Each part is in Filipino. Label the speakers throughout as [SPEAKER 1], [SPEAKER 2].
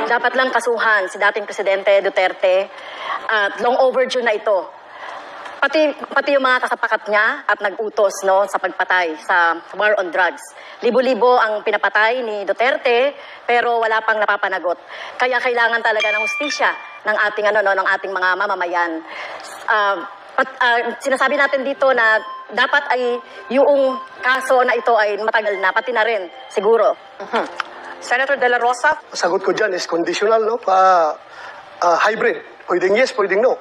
[SPEAKER 1] dapat lang kasuhan si dating Presidente Duterte at long overdue na ito. Pati yung mga kasapakat niya at nag-utos sa pagpatay sa war on drugs. Libo-libo ang pinapatay ni Duterte pero wala pang napapanagot. Kaya kailangan talaga ng hustisya ng ating mga mamamayan. Sinasabi natin dito na dapat ay yung kaso na ito ay matagal na, pati na rin siguro.
[SPEAKER 2] Senator De La Rosa?
[SPEAKER 3] Sagot ko dyan is conditional, no? Hybrid. Pwedeng yes, pwedeng no.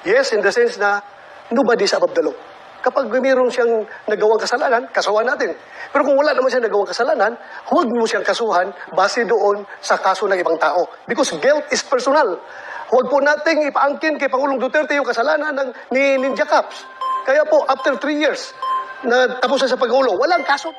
[SPEAKER 3] Yes, in the sense na nobody is above the law. Kapag mayroon siyang nagawang kasalanan, kasuhan natin. Pero kung wala naman siyang nagawang kasalanan, huwag mo siyang kasuhan base doon sa kaso ng ibang tao. Because guilt is personal. Huwag po nating ipaangkin kay Pangulong Duterte yung kasalanan ni Ninja Caps. Kaya po, after 3 years na tapos na sa pagulong, walang kaso.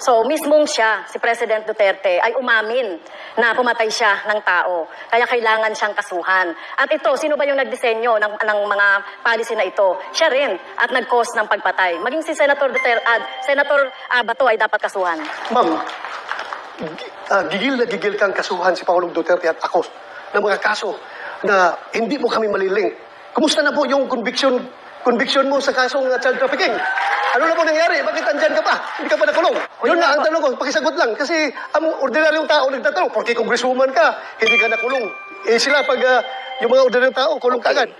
[SPEAKER 1] So, mismong siya, si President Duterte, ay umamin na pumatay siya ng tao. Kaya kailangan siyang kasuhan. At ito, sino ba yung nagdisenyo ng mga policy na ito? Siya rin at nag-cause ng pagpatay. Maging si Senator Duterte Senator Bato ay dapat kasuhan.
[SPEAKER 3] Ma'am, gigil na gigil kang kasuhan si Pangulong Duterte at ako ng mga kaso na hindi mo kami maliling. Kumusta na po yung conviction mo sa kasong child trafficking? Ano na po nangyari? Bakit andyan ka pa? Hindi ka pa nakulong? Yun na ang tanong ko, pakisagot lang. Kasi ang ordinaryong tao nagtatanong, porque congresswoman ka, hindi ka nakulong. Eh sila pag yung mga ordinaryong tao, kulong ka agad.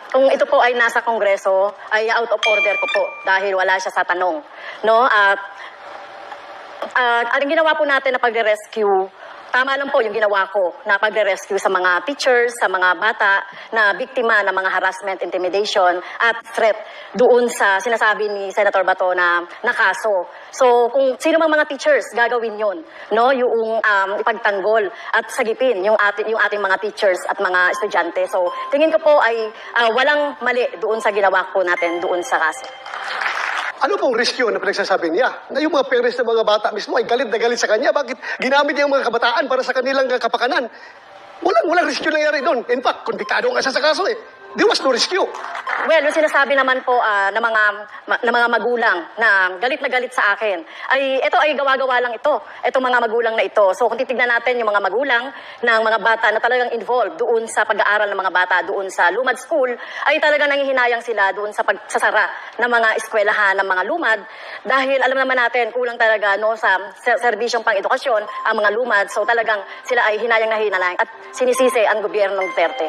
[SPEAKER 1] Kung ito po ay nasa Kongreso, ay out of order ko po dahil wala siya sa tanong. No? Ang ginawa po natin na pagre-rescue, tama lang po yung ginawa ko na pagre-rescue sa mga teachers, sa mga bata na biktima ng mga harassment, intimidation at threat doon sa sinasabi ni Senator Bato na kaso. So kung sino mang mga teachers gagawin yon, no, yung ipagtanggol at sagipin yung ating mga teachers at mga estudyante. So tingin ko po ay walang mali doon sa ginawa ko natin doon sa kaso.
[SPEAKER 3] Ano pong riskyo na pinagsasabi niya? Na yung mga parents ng mga bata mismo ay galit na galit sa kanya. Bakit ginamit niya yung mga kabataan para sa kanilang kapakanan? Walang riskyo nangyari doon. In fact, konbiktado nga siya sa kaso eh. There was no rescue.
[SPEAKER 1] Well, yung sinasabi naman po ng mga magulang na galit sa akin, ay ito ay gawa-gawa lang ito. Itong mga magulang na ito. So kung titignan natin yung mga magulang ng mga bata na talagang involved doon sa pag-aaral ng mga bata doon sa Lumad School, ay talagang nanghihinayang sila doon sa pagsasara ng mga eskwelahan ng mga Lumad. Dahil alam naman natin, kulang talaga sa serbisyong pang-edukasyon ang mga Lumad. So talagang sila ay hinayang na hinayang at sinisisi ang gobyerno ng Duterte.